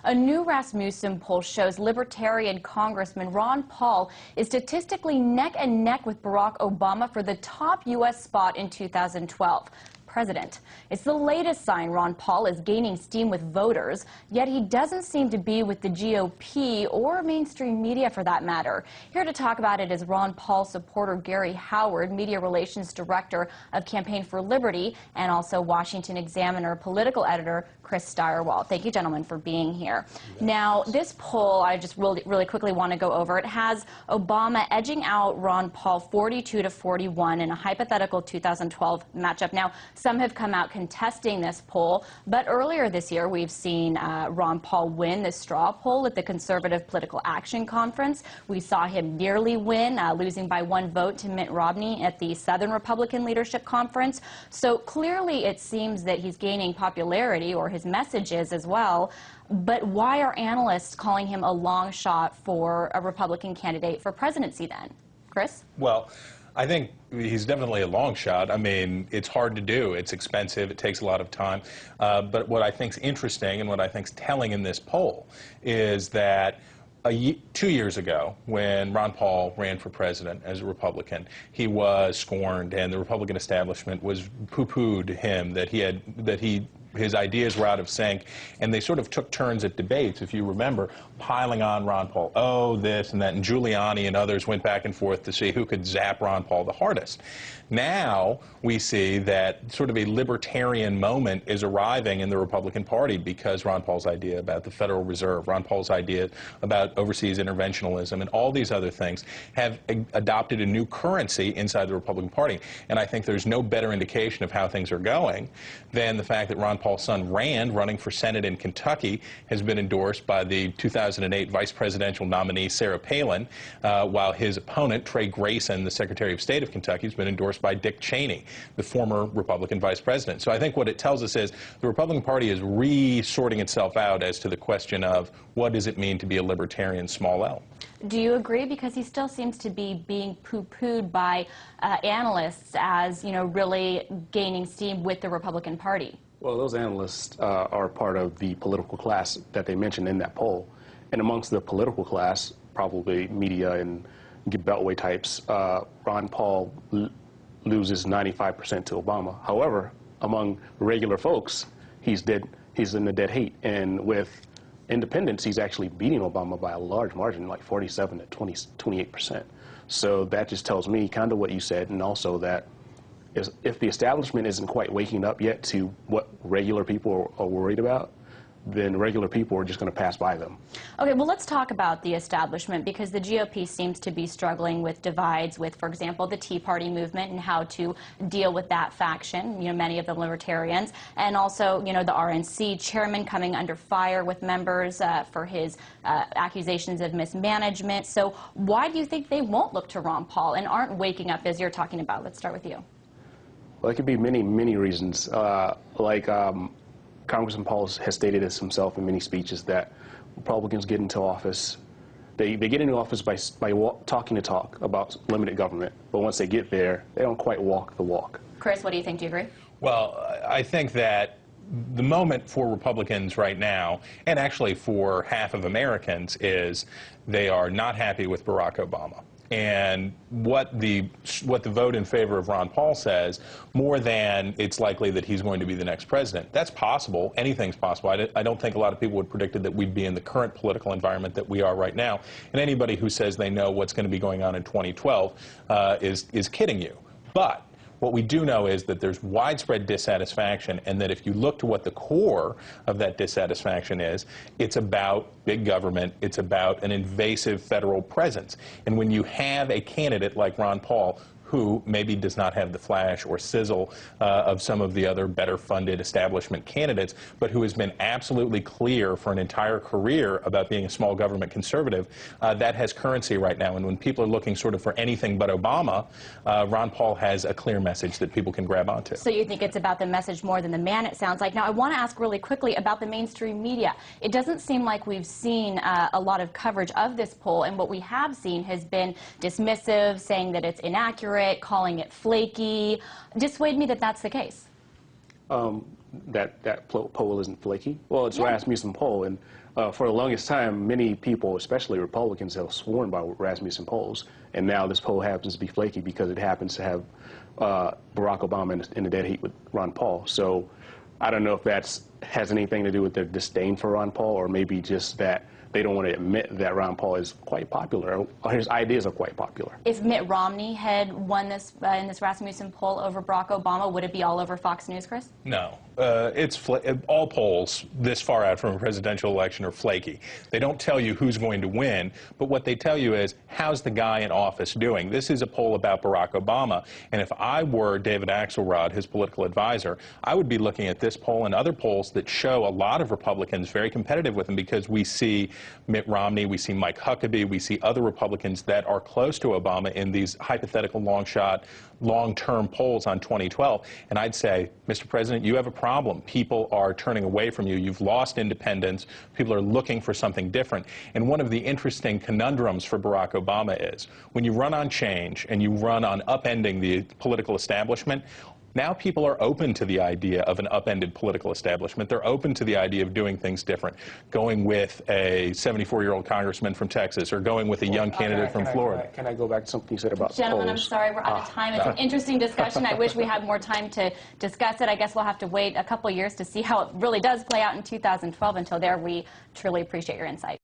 A new Rasmussen poll shows Libertarian Congressman Ron Paul is statistically neck and neck with Barack Obama for the top U.S. spot in 2012. President. It's the latest sign Ron Paul is gaining steam with voters, yet he doesn't seem to be with the GOP or mainstream media for that matter. Here to talk about it is Ron Paul supporter Gary Howard, Media Relations Director of Campaign for Liberty, and also Washington Examiner political editor Chris Steyerwalt. Thank you, gentlemen, for being here. Now, this poll, I just really quickly want to go over. It has Obama edging out Ron Paul 42-41 in a hypothetical 2012 matchup. Now, some have come out contesting this poll, but earlier this year we've seen Ron Paul win the straw poll at the Conservative Political Action Conference. We saw him nearly win, losing by 1 vote to Mitt Romney at the Southern Republican Leadership Conference. So clearly it seems that he's gaining popularity, or his message is as well. But why are analysts calling him a long shot for a Republican candidate for presidency then? Chris? Well, I think he's definitely a long shot. I mean, it's hard to do. It's expensive. It takes a lot of time. But what I think's interesting and what I think's telling in this poll is that 2 years ago, when Ron Paul ran for president as a Republican, he was scorned, and the Republican establishment was poo-pooed him that his ideas were out of sync, and they sort of took turns at debates, if you remember, piling on Ron Paul. Oh, this and that, and Giuliani and others went back and forth to see who could zap Ron Paul the hardest. Now we see that sort of a libertarian moment is arriving in the Republican Party because Ron Paul's idea about the Federal Reserve, Ron Paul's idea about overseas interventionism, and all these other things have adopted a new currency inside the Republican Party. And I think there's no better indication of how things are going than the fact that Ron Paul's son Rand, running for Senate in Kentucky, has been endorsed by the 2008 vice presidential nominee Sarah Palin, while his opponent, Trey Grayson, the Secretary of State of Kentucky, has been endorsed by Dick Cheney, the former Republican vice president. So I think what it tells us is the Republican Party is re-sorting itself out as to the question of what does it mean to be a libertarian, small L. Do you agree? Because he still seems to be being poo-pooed by analysts as, really gaining steam with the Republican Party. Well, those analysts are part of the political class that they mentioned in that poll. And amongst the political class, probably media and Beltway types, Ron Paul loses 95% to Obama. However, among regular folks, he's in the dead heat. And with independents, he's actually beating Obama by a large margin, like 47 to 28%. So that just tells me kind of what you said, and also that if the establishment isn't quite waking up yet to what regular people are worried about, then regular people are just going to pass by them. Okay, well, let's talk about the establishment, because the GOP seems to be struggling with divides with, for example, the Tea Party movement and how to deal with that faction, many of the libertarians, and also, the RNC chairman coming under fire with members for his accusations of mismanagement. So why do you think they won't look to Ron Paul and aren't waking up as you're talking about? Let's start with you. Well, it could be many reasons. Congressman Paul has stated this himself in many speeches, that Republicans get into office, they get into office by talking the talk about limited government, but once they get there, they don't quite walk the walk. Chris, what do you think? Do you agree? Well, I think that the moment for Republicans right now, and actually for half of Americans, is they are not happy with Barack Obama. And what the vote in favor of Ron Paul says, more than it's likely that he's going to be the next president. That's possible. Anything's possible. I don't think a lot of people would predicted that we'd be in the current political environment that we are right now. And anybody who says they know what's going to be going on in 2012 is kidding you. But what we do know is that there's widespread dissatisfaction, and that if you look to what the core of that dissatisfaction is, it's about big government, it's about an invasive federal presence. And when you have a candidate like Ron Paul, who maybe does not have the flash or sizzle of some of the other better funded establishment candidates, but who has been absolutely clear for an entire career about being a small government conservative, that has currency right now. And when people are looking sort of for anything but Obama, Ron Paul has a clear message that people can grab onto. So you think it's about the message more than the man, it sounds like. Now, I want to ask really quickly about the mainstream media. It doesn't seem like we've seen a lot of coverage of this poll, and what we have seen has been dismissive, saying that it's inaccurate, calling it flaky. Dissuade me that that's the case. That poll isn't flaky. Well, it's Rasmussen poll, and For the longest time, many people, especially Republicans, have sworn by Rasmussen polls, and now this poll happens to be flaky because it happens to have Barack Obama in the dead heat with Ron Paul. So I don't know if that has anything to do with their disdain for Ron Paul, or maybe just that they don't want to admit that Ron Paul is quite popular, or his ideas are quite popular. If Mitt Romney had won this in this Rasmussen poll over Barack Obama, would it be all over Fox News, Chris? No. All polls this far out from a presidential election are flaky. They don't tell you who's going to win, but what they tell you is, how's the guy in office doing? This is a poll about Barack Obama, and if I were David Axelrod, his political advisor, I would be looking at this poll and other polls that show a lot of Republicans very competitive with him, because we see Mitt Romney, we see Mike Huckabee, we see other Republicans that are close to Obama in these hypothetical long-shot, long-term polls on 2012, and I'd say, Mr. President, you have a problem. People are turning away from you. You've lost independence. People are looking for something different. And one of the interesting conundrums for Barack Obama is, when you run on change and you run on upending the political establishment, now people are open to the idea of an upended political establishment. They're open to the idea of doing things different, going with a 74-year-old congressman from Texas, or going with a young candidate from Florida. Can I go back to something you said about Gentlemen, polls? I'm sorry, we're out of time. It's an interesting discussion. I wish we had more time to discuss it. I guess we'll have to wait a couple years to see how it really does play out in 2012. Until there, we truly appreciate your insight.